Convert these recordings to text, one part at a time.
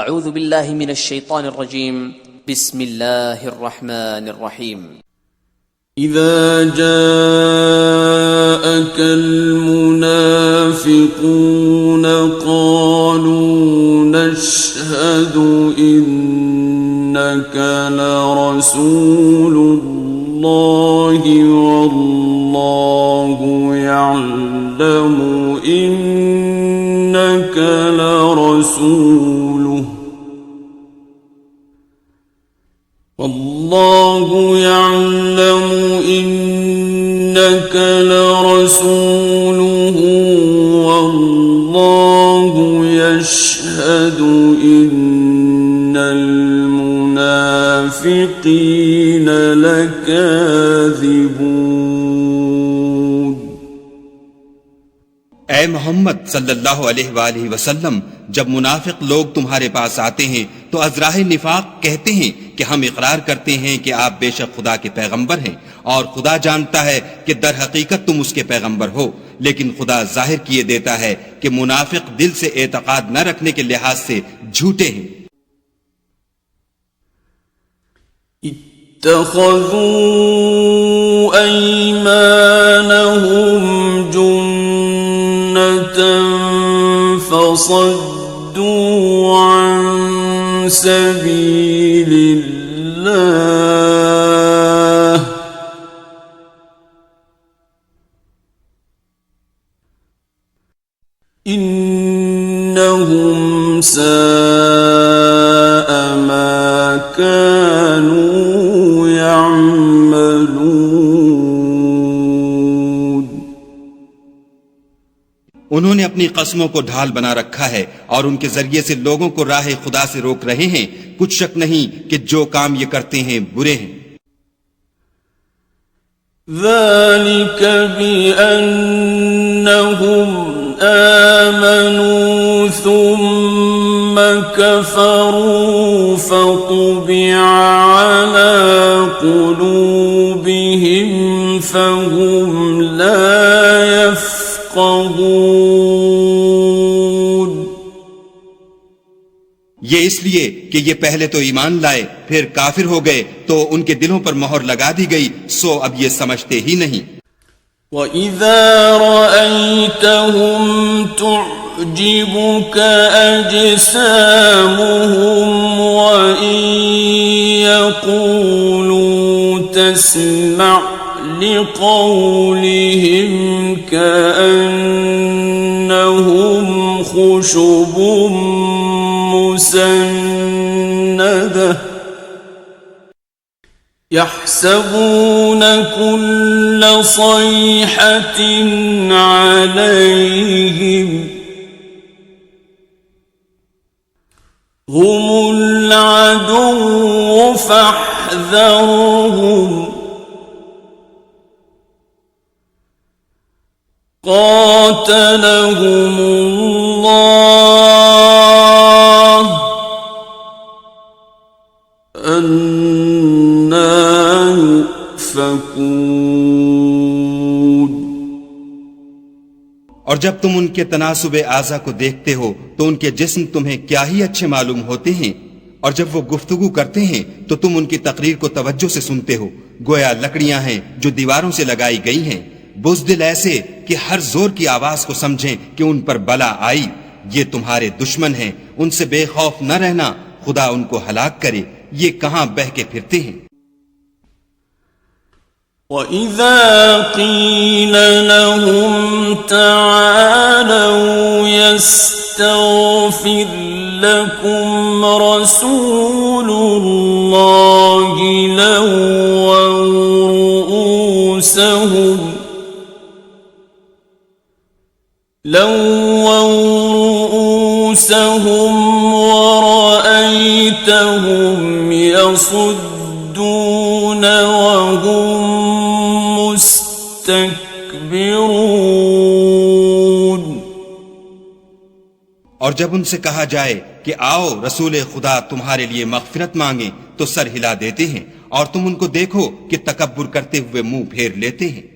अऊज़ु बिल्लाहि मिनश शैतानिर रजीम बिस्मिल्लाहिर रहमानिर रहीम إذا جاءك المنافقون قالوا نشهد إنك لرسول الله والله يعلم إنك لرسوله والله يعلم إنك لرسوله والله يشهد إن المنافقين لكاذبون। ऐ मोहम्मद सल्लल्लाहु अलैहि वसल्लम, जब मुनाफिक लोग तुम्हारे पास आते हैं तो अज़राहे निफाक कहते हैं कि हम इकरार करते हैं कि आप बेशक खुदा के पैगंबर हैं और खुदा जानता है कि दर हकीकत तुम उसके पैगंबर हो, लेकिन खुदा जाहिर किए देता है कि मुनाफिक दिल से एतकाद न रखने के लिहाज से झूठे हैं। इत्तख़ज़ू ऐमानहुम जुन्नतन फसद्दू अन सबीलिल्लाह इन्नहुम साअ मा कानू यअमलून। उन्होंने अपनी कसमों को ढाल बना रखा है और उनके जरिए से लोगों को राह खुदा से रोक रहे हैं। कुछ शक नहीं कि जो काम ये करते हैं बुरे हैं। ذلك بأنهم آمنوا ثم كفروا فطبع على قلوبهم فهم لا يفقهون। ये इसलिए कि ये पहले तो ईमान लाए फिर काफिर हो गए तो उनके दिलों पर मोहर लगा दी गई, सो अब ये समझते ही नहीं। وَإِذَا رَأَيْتَهُمْ تُعْجِبُكَ أَجْسَامُهُمْ وَإِنْ يَقُولُوا تَسْمَعْ لِقَوْلِهِمْ كَأَنَّهُمْ خُشُبٌ مسندة يحسبون كل صيحة عليهم هم العدو فاحذرهم قاتلهم الله अन्ना युफ़कून। और जब तुम उनके तनासुबे आज़ा को देखते हो तो उनके जिस्म तुम्हें क्या ही अच्छे मालूम होते हैं, और जब वो गुफ्तगू करते हैं तो तुम उनकी तकरीर को तवज्जो से सुनते हो, गोया लकड़ियां हैं जो दीवारों से लगाई गई हैं। बुज़दिल ऐसे कि हर जोर की आवाज को समझें कि उन पर बला आई। ये तुम्हारे दुश्मन हैं, उनसे बेखौफ न रहना, खुदा उनको हलाक करे, ये कहां बह के फिरते हैं। وَإِذَا قِيلَ لَهُمْ تَعَالَوْا يَسْتَغْفِرْ لَكُمْ رَسُولُ اللَّهِ لَوَّوْا رُءُوسَهُمْ وَرَأَيْتَهُمْ يَصُدُّونَ وَهُمْ मुस्तकबिरून। और जब उनसे कहा जाए कि आओ रसूल खुदा तुम्हारे लिए मगफिरत मांगे तो सर हिला देते हैं, और तुम उनको देखो कि तकब्बुर करते हुए मुंह फेर लेते हैं।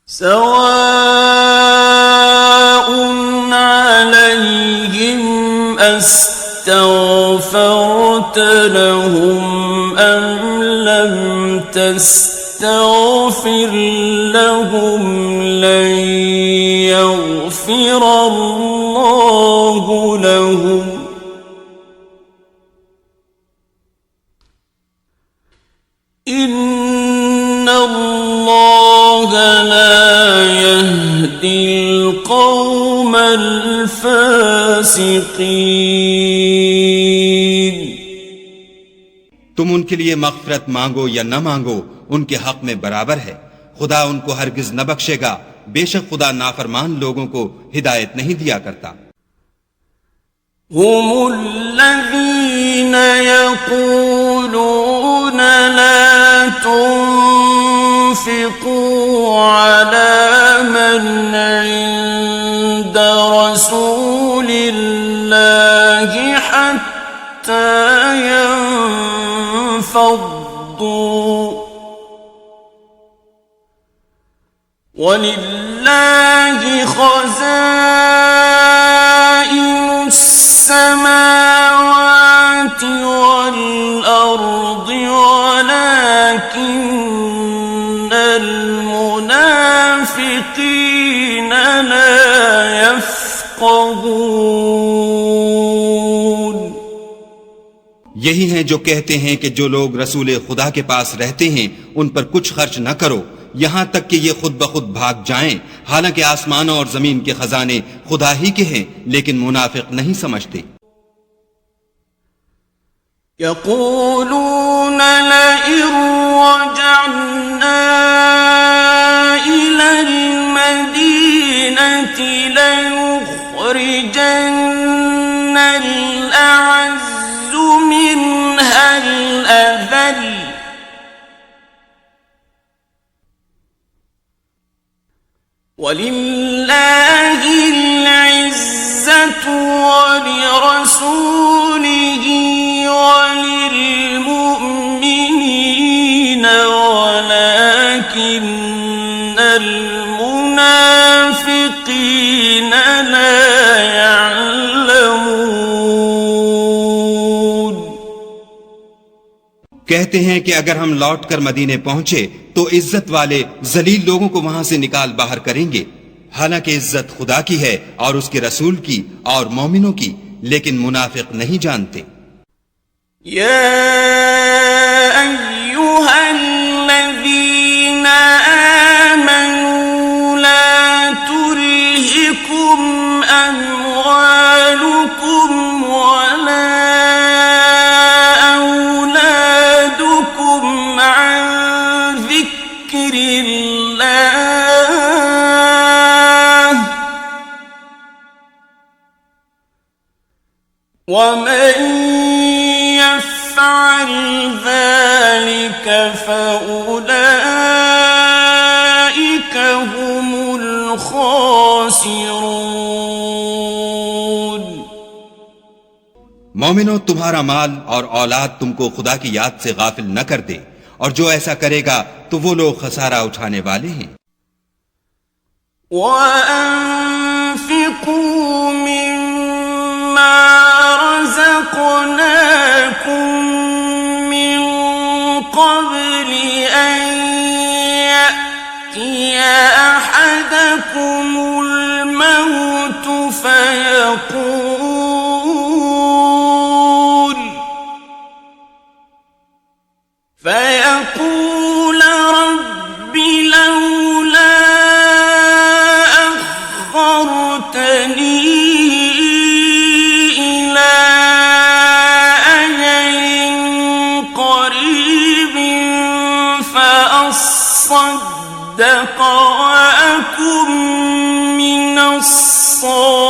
सवाउन अलैहिम أستغفرت لهم أم لم تستغفر لهم لن يغفر الله لهم إن الله لا يهدي القوم الفاسقين। तुम उनके लिए मग़फ़िरत मांगो या न मांगो उनके हक में बराबर है। खुदा उनको हरगिज न बख्शेगा। बेशक खुदा नाफरमान लोगों को हिदायत नहीं दिया करता। هم الذين يقولون لا تنفقوا على من عند رسول الله حتى ينفضوا ولله خزائن السماوات والأرض ولكن المنافقين لا يفقهون। यही हैं जो कहते हैं कि जो लोग रसूल खुदा के पास रहते हैं उन पर कुछ खर्च न करो यहां तक कि ये खुद ब खुद भाग जाएं। हालांकि आसमानों और जमीन के खजाने खुदा ही के हैं लेकिन मुनाफिक नहीं समझते। यक़ूलून लइन रजअना इलल मदीनति लयुख़रिजन्नल अअज़्ज़ु मिनहल अज़ल वलिल्लाहिल इज़्ज़तु वलिरसूलिही वलिलमुअ्मिनीन वलाकिन्नल मुनाफ़िक़ीन ला यअलमून। कहते हैं कि अगर हम लौटकर मदीने पहुंचे तो इज्जत वाले जलील लोगों को वहां से निकाल बाहर करेंगे। हालांकि इज्जत खुदा की है और उसके रसूल की और मोमिनों की, लेकिन मुनाफिक नहीं जानते। या अय्युहल्लज़ीना आमनू ला तुल्हिकुम अम्वालुकुम वला ومن يفعل ذلك فأولئك هم الخاسرون। मोमिनो, तुम्हारा माल और औलाद तुमको खुदा की याद से गाफिल न कर दे, और जो ऐसा करेगा तो वो लोग खसारा उठाने वाले हैं। وأنفقوا مما رزقناكم من قبل أن يأتي أحدكم الموت فيقول رب لولا أخرتني إلى أجل قريب فأصدق وأكن من الصالحين।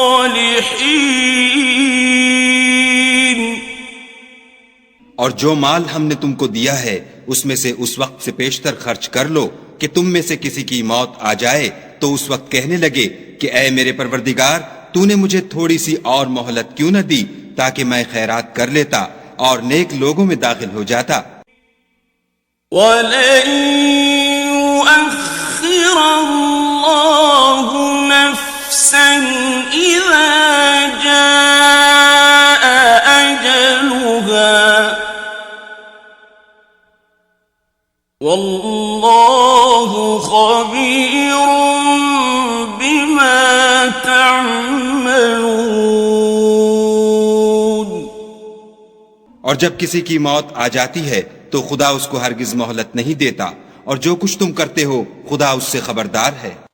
और जो माल हमने तुमको दिया है उसमें से उस वक्त से पेशतर खर्च कर लो कि तुम में से किसी की मौत आ जाए तो उस वक्त कहने लगे कि ऐ मेरे परवरदिगार, तूने मुझे थोड़ी सी और मोहलत क्यों न दी ताकि मैं खैरात कर लेता और नेक लोगों में दाखिल हो जाता। वलन युअख्खिरल्लाहु नफ्सन इज़ा जाअ वल्लाहु खबीरुम बिमा तअमलून। और जब किसी की मौत आ जाती है तो खुदा उसको हरगिज मोहलत नहीं देता, और जो कुछ तुम करते हो खुदा उससे खबरदार है।